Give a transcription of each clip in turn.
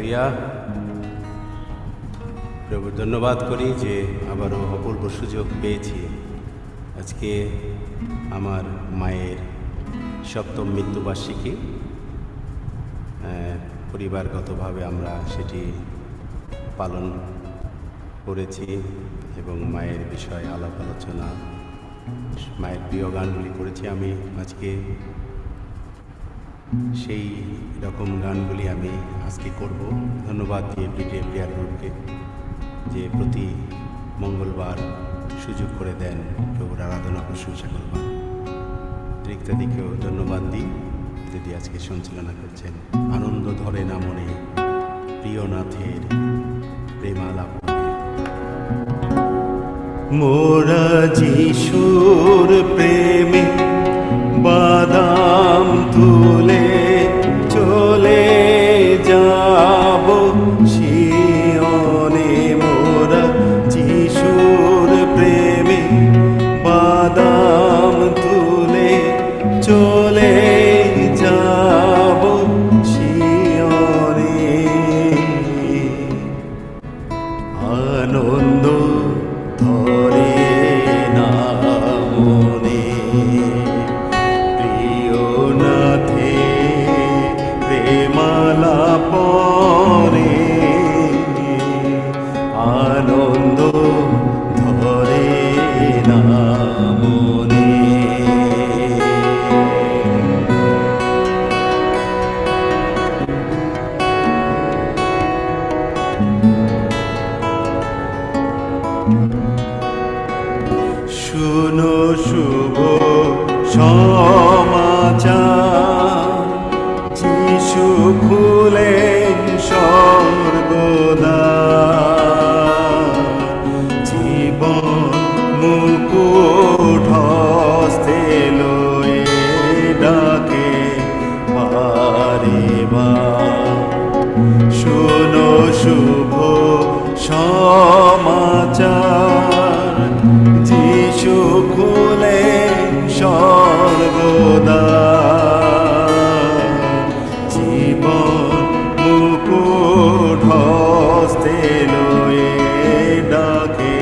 Hallelujah. প্রভুর ধন্যবাদ করি যে আবারও অপূর্ব সুযোগ পেয়েছি। আজকে আমার মায়ের সপ্তম মৃত্যুবার্ষিকী। পরিবারগতভাবে আমরা সেটি পালন করেছি এবং মায়ের বিষয়ে আলাপ আলোচনা, মায়ের প্রিয় গানগুলি করেছি। আমি আজকে সেই রকম গানগুলি আমি আজকে করব। ধন্যবাদ দিয়ে পিটে প্রিয়ার গ্রুপকে যে প্রতি মঙ্গলবার সুযোগ করে দেন প্রভুর আরাধনা প্রশংসা করবার। ইত্যাদিকেও ধন্যবাদ দিই যদি আজকে সঞ্চালনা করছেন। আনন্দ ধরে না মনে প্রিয়নাথের প্রেমালাপ, মোরা যিশুর প্রেমে বাদাম তুলে চলে যাব সিয়নে। মোরা যিশুর প্রেমে বাদাম তুলে চলে যাব সিয়নে। আনন্দ ধরে না মনে প্রিয়নাথে প্রেমালাপনে। আনন্দ ধরে না মনে। শুনো শুভ সমাচার, যিশু খুলেন স্বর্গদ্বার। জীবন মুকুট হস্তে লয়ে ডাকে বারে বার। শুনো শুভ সমাচার, যিশু খুলেন স্বর্গদ্বার। জীবন মুকুট হস্তে লয়ে ডাকে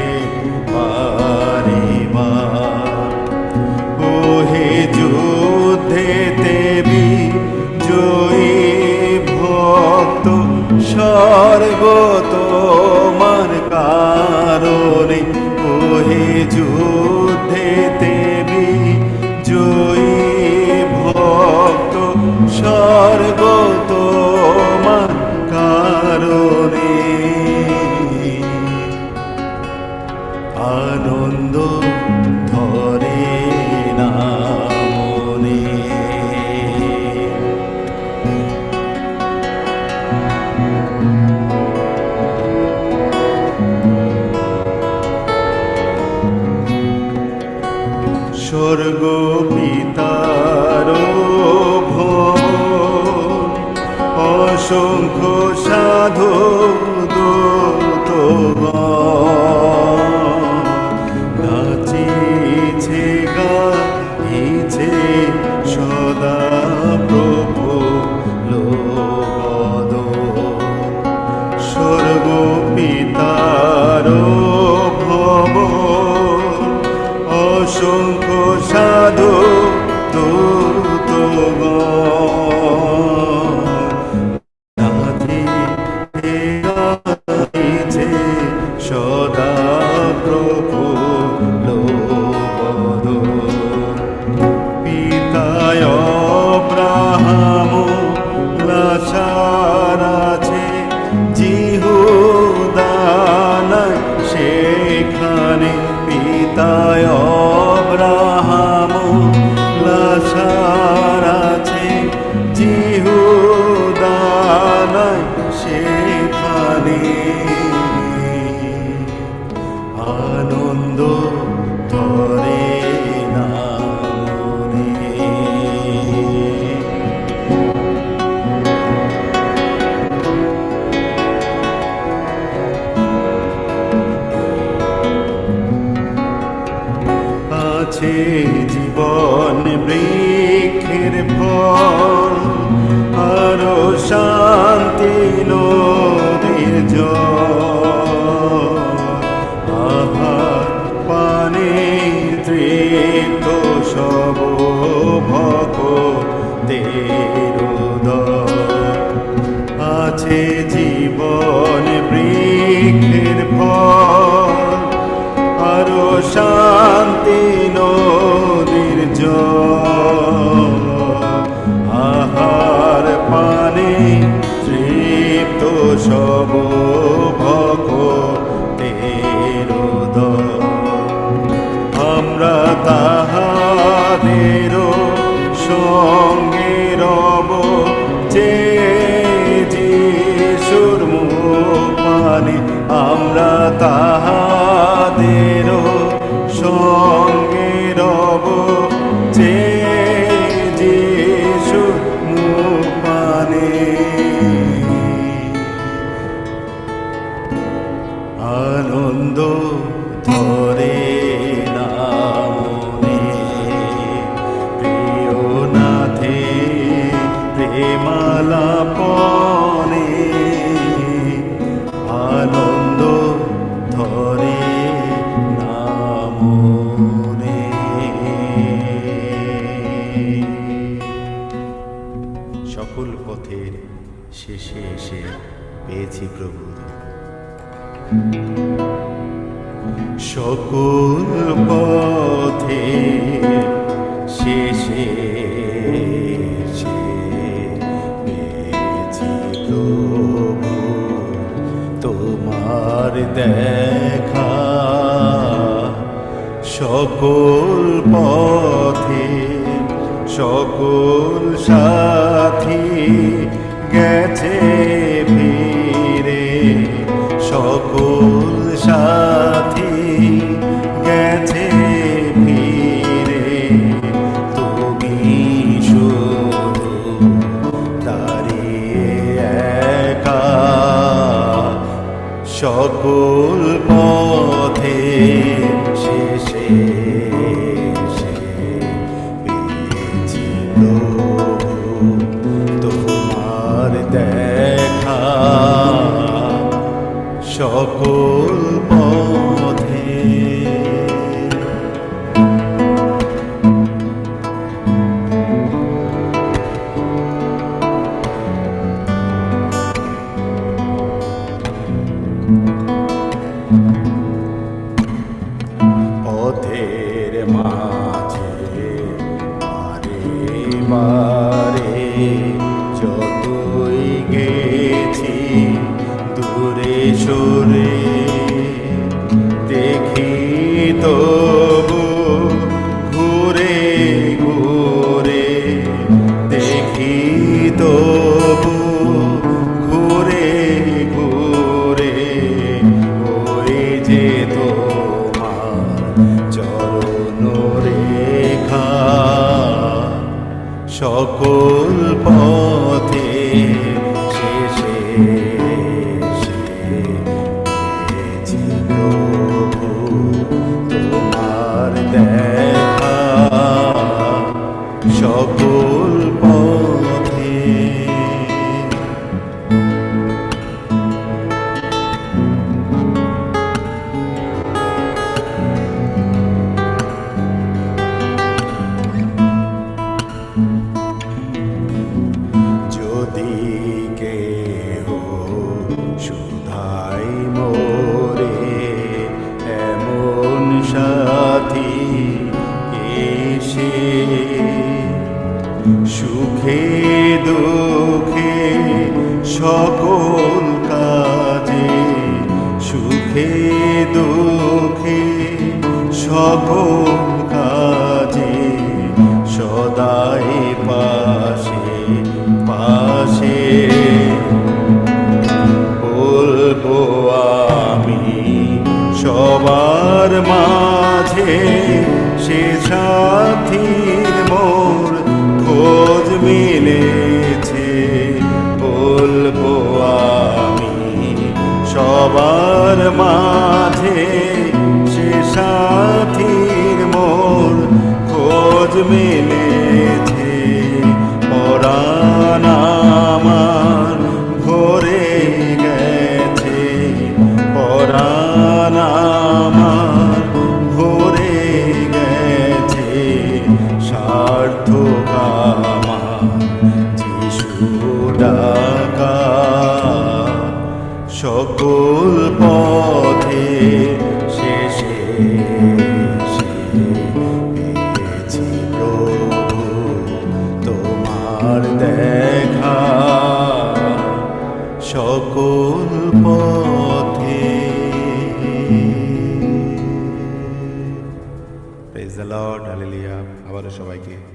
বারে বার। ওহে যুদ্ধেতে বিজয়ী ভক্ত, স্বর্গ তোমার কারণে। ওহে যুদ্ধেতে বিজয়ী ভক্ত, স্বর্গ তোমার কারণে। আনন্দ ধরে না মনে। স্বর্গ পিতার ভোর, অসংখ্য সাধু দূতগণ নাচিছে গাইছে সদা প্রভু লোকদ। স্বর্গ পিতার ভোর, অসংখ্য সাধু দূতগণ নাচিছে সদা প্রভু লোকদ। পিতায় আব্রাহাম লাচার আছে, জিহুদা নাই সেখানে। পিতায় আব্রাহাম লাচার আছে, জিহুদা নাই সেখানে। আনন্দ ধরে না মনে। আছে জীবন বৃক্ষের ফল, আরো শান্তি লো নির্জন আহার পানে তৃপ্ত সব ভক্তের উদর আছে জীবন বৃক্ষের ফল আরো শান্তি নদীর জল আহার পানে তৃপ্ত সব ভক্তের উদর আমরা তাহাদের সঙ্গে রব যে যিশুর মুখ পানে আমরা তাহাদের সঙ্গে রব যে যিশুর মুখ পানে আনন্দ ধরে প্রেমালাপনে আনন্দ ধরে নামনে সকল পথের শেষে এসে পেয়েছি প্রভু সকল পথের শেষে তোমার দেখা সকল পথে সকল সাথী গেছে ফিরে সকল সাথী গেছে ফিরে তুমি শুধু সকল পথে শেষে পেয়েছি তোমার দেখা সকল পথে পথের মাঝে বারে বারে যতই গেছি দূরে সরে দেখি তবু ঘুরে ঘুরে দেখি তবু ঘুরে ঘুরে ওই যে চরণ রেখা সকল পথে শেষে পেয়েছি প্রভু তোমার দেখা সকল পথে সুধাই মোরে এমন সাথী এসে সুখে দুঃখে সকল কাজে সুখে দুঃখে সকল কাজে সদাই পাশে পাশে বলবো আমি সবার মাঝে সে সাথীর মোর খোঁজ মিলেছে বলবো আমি সবার মাঝে সে সাথীর মোর খোঁজ মিলেছে পরাণ আমার ভরে গেছে পথে শেষে পেয়েছি প্রভু তোমার দেখা সকল পথে। Praise the lord, hallelujah. আবারও সবাইকে